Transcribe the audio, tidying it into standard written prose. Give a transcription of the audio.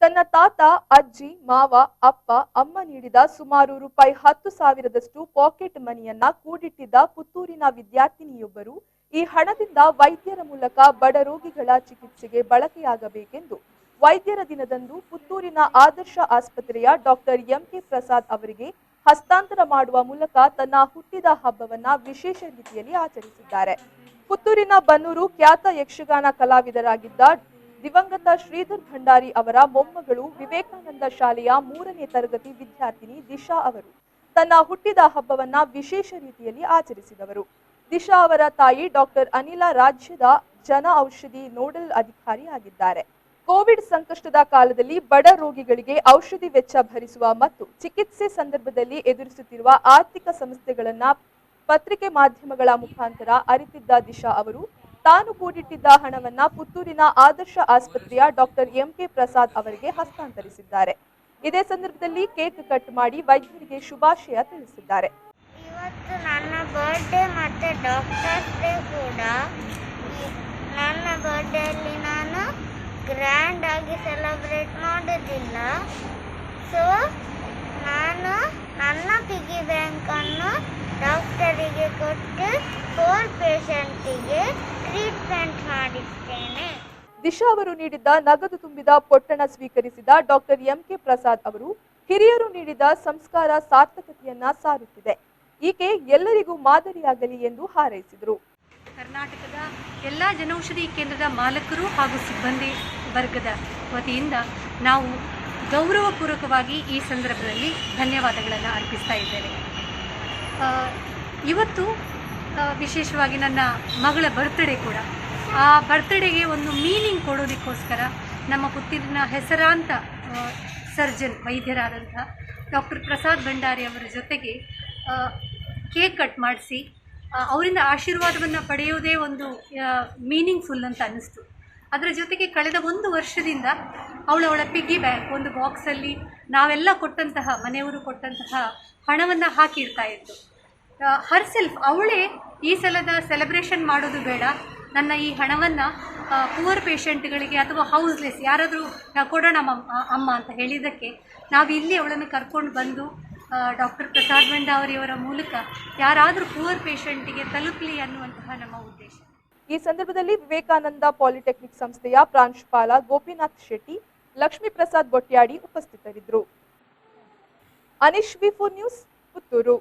ತನ್ನ ತಾತ, ಅಜ್ಜಿ, ಮಾವ, ಅಪ್ಪ, ಅಮ್ಮ ನೀಡಿದ ಸುಮಾರು ರೂಪಾಯಿ 10,000ದಷ್ಟು ಪಾಕೆಟ್ ಮನಿಯನ್ನ ಕೂಡಿಟ್ಟಿದ್ದ ಪುತ್ತೂರಿನ ವಿದ್ಯಾರ್ಥಿನಿಯೊಬ್ಬರು ಈ ಹಣದಿಂದ ವೈದ್ಯರ ಮೂಲಕ ಬಡ ರೋಗಿಗಳ ಚಿಕಿತ್ಸೆಗೆ ಬಳಕೆಯಾಗಬೇಕೆಂದು ವೈದ್ಯರ ದಿನದಂದು ಪುತ್ತೂರಿನ ಆದರ್ಶ ಆಸ್ಪತ್ರೆಯ ಡಾಕ್ಟರ್ ಎಂಕೆ ಪ್ರಸಾದ್ ಅವರಿಗೆ ಹಸ್ತಾಂತರ ಮಾಡುವ ಮೂಲಕ ತನ್ನ ಹುಟ್ಟಿದ ಹಬ್ಬವನ್ನ ವಿಶೇಷ ರೀತಿಯಲ್ಲಿ ಆಚರಿಸಿದ್ದಾರೆ. ಪುತ್ತೂರಿನ ಬನ್ನೂರು ಖ್ಯಾತ ಯಕ್ಷಗಾನ ಕಲಾವಿದರಾಗಿದ್ದ ದಿವಂಗತ ಶ್ರೀಧರ್ ಭಂಡಾರಿ ಅವರ ಮೊಮ್ಮಗಳು ವಿವೇಕಾನಂದ ಶಾಲೆಯ 3ನೇ ತರಗತಿ ವಿದ್ಯಾರ್ಥಿನಿ ದಿಶಾ ಅವರು ತನ್ನ ಹುಟ್ಟಿದ ಹಬ್ಬವನ್ನ ವಿಶೇಷ ರೀತಿಯಲ್ಲಿ ಆಚರಿಸಿದವರು. ದಿಶಾ ಅವರ ತಾಯಿ ಡಾಕ್ಟರ್ ಅನಿಲ ರಾಜ್ಯದ ಜನ ಔಷಧಿ ನೋಡಲ್ ಅಧಿಕಾರಿಯಾಗಿದ್ದಾರೆ. ಕೋವಿಡ್ ಸಂಕಷ್ಟದ ಕಾಲದಲ್ಲಿ ಬಡ ರೋಗಿಗಳಿಗೆ ಔಷಧಿ ವೆಚ್ಚ ಭರಿಸುವ ಮತ್ತು ಚಿಕಿತ್ಸೆ ಸಂದರ್ಭದಲ್ಲಿ ಎದುರಿಸುತ್ತಿರುವ ಆರ್ಥಿಕ ಸಮಸ್ಯೆಗಳನ್ನ ಪತ್ರಿಕೆ ಮಾಧ್ಯಮಗಳ ಮುಖಾಂತರ ಅರಿತಿದ್ದ ದಿಶಾ ಅವರು ತಾನು ಕೂಡಿಟ್ಟಿದ್ದ ಹಣವನ್ನ ಪುತ್ತೂರಿನ ಆದರ್ಶ ಆಸ್ಪತ್ರೆಯ ಡಾಕ್ಟರ್ ಎಂಕೆ ಪ್ರಸಾದ್ ಅವರಿಗೆ ಹಸ್ತಾಂತರಿಸಿದ್ದಾರೆ. ಇದೇ ಸಂದರ್ಭದಲ್ಲಿ ಕೇಕ್ ಕಟ್ ಮಾಡಿ ವೈದ್ಯರಿಗೆ ಶುಭಾಶಯ ತಿಳಿಸಿದ್ದಾರೆ. ಇವತ್ತು ನನ್ನ ಬರ್ತ್ಡೇ ಮತ್ತೆ ಡಾಕ್ಟರ್ಸ್ ಡೇ ಕೂಡ. ನನ್ನ ಬರ್ತ್ಡೇಲಿ ನಾನು ಗ್ರ್ಯಾಂಡ್ ಆಗಿ ಸೆಲೆಬ್ರೇಟ್ ಮಾಡೋದಿಲ್ಲ. ಸೊ ನಾನು ನನ್ನ ಪಿಗಿ ಬ್ಯಾಂಕನ್ನು ಡಾಕ್ಟರಿಗೆ ಕೊಟ್ಟು 4 ಪೇಷಂಟಿಗೆ ಟ್ರೀಟ್ಮೆಂಟ್ ಮಾಡಿಸ್ತೇನೆ. ದಿಶಾ ಅವರು ನೀಡಿದ್ದ ನಗದು ತುಂಬಿದ ಪೊಟ್ಟಣ ಸ್ವೀಕರಿಸಿದ ಡಾಕ್ಟರ್ ಎಂಕೆ ಪ್ರಸಾದ್ ಅವರು ಹಿರಿಯರು ನೀಡಿದ ಸಂಸ್ಕಾರ ಸಾರ್ಥಕತೆಯನ್ನ ಸಾರುತ್ತಿದೆ, ಈಕೆ ಎಲ್ಲರಿಗೂ ಮಾದರಿಯಾಗಲಿ ಎಂದು ಹಾರೈಸಿದರು. ಕರ್ನಾಟಕದ ಎಲ್ಲ ಜನೌಷಧಿ ಕೇಂದ್ರದ ಮಾಲಕರು ಹಾಗೂ ಸಿಬ್ಬಂದಿ ವರ್ಗದ ವತಿಯಿಂದ ನಾವು ಗೌರವಪೂರ್ವಕವಾಗಿ ಈ ಸಂದರ್ಭದಲ್ಲಿ ಧನ್ಯವಾದಗಳನ್ನು ಅರ್ಪಿಸ್ತಾ ಇದ್ದೇವೆ. ಇವತ್ತು ವಿಶೇಷವಾಗಿ ನನ್ನ ಮಗಳ ಬರ್ತ್ಡೇ ಕೂಡ. ಆ ಬರ್ತ್ಡೇಗೆ ಒಂದು ಮೀನಿಂಗ್ ಕೊಡೋದಕ್ಕೋಸ್ಕರ ನಮ್ಮ ಪುತ್ತೂರಿನ ಹೆಸರಾಂತ ಸರ್ಜನ್ ವೈದ್ಯರಾದಂಥ ಡಾಕ್ಟರ್ ಪ್ರಸಾದ್ ಭಂಡಾರಿ ಅವರ ಜೊತೆಗೆ ಕೇಕ್ ಕಟ್ ಮಾಡಿಸಿ ಅವರಿಂದ ಆಶೀರ್ವಾದವನ್ನು ಪಡೆಯೋದೇ ಒಂದು ಮೀನಿಂಗ್ಫುಲ್ ಅಂತ ಅನ್ನಿಸ್ತು. ಅದರ ಜೊತೆಗೆ ಕಳೆದ 1 ವರ್ಷದಿಂದ ಅವಳ ಪಿಗ್ಗಿ ಬ್ಯಾಂಕ್ ಒಂದು ಬಾಕ್ಸಲ್ಲಿ ನಾವೆಲ್ಲ ಕೊಟ್ಟಂತಹ ಮನೆಯವರು ಕೊಟ್ಟಂತಹ ಹಣವನ್ನು ಹಾಕಿಡ್ತಾ ಇತ್ತು. ಹರ್ಸೆಲ್ಫ್ ಅವಳೇ ಈ ಸಲದ ಸೆಲೆಬ್ರೇಷನ್ ಮಾಡೋದು ಬೇಡ, ನನ್ನ ಈ ಹಣವನ್ನು ಪುವರ್ ಪೇಷಂಟ್ಗಳಿಗೆ ಅಥವಾ ಹೌಸ್ಲೆಸ್ ಯಾರಾದರೂ ಕೊಡೋಣ ಅಮ್ಮ ಅಂತ ಹೇಳಿದ್ದಕ್ಕೆ ನಾವು ಇಲ್ಲಿ ಅವಳನ್ನು ಕರ್ಕೊಂಡು ಬಂದು ಡಾಕ್ಟರ್ ಪ್ರಸಾದ್ ಭಂಡಾರಿಯವರ ಮೂಲಕ ಯಾರಾದರೂ ಪುವರ್ ಪೇಷಂಟಿಗೆ ತಲುಪಲಿ ಅನ್ನುವಂತಹ ನಮ್ಮ ಉದ್ದೇಶ. ಈ ಸಂದರ್ಭದಲ್ಲಿ ವಿವೇಕಾನಂದ ಪಾಲಿಟೆಕ್ನಿಕ್ ಸಂಸ್ಥೆಯ ಪ್ರಾಂಶುಪಾಲ ಗೋಪಿನಾಥ್ ಶೆಟ್ಟಿ, ಲಕ್ಷ್ಮೀ ಪ್ರಸಾದ್ ಬೊಟ್ಯಾಡಿ ಉಪಸ್ಥಿತರಿದ್ದರು. ಅನಿಶ್ ವಿ4 ನ್ಯೂಸ್, ಪುತ್ತೂರು.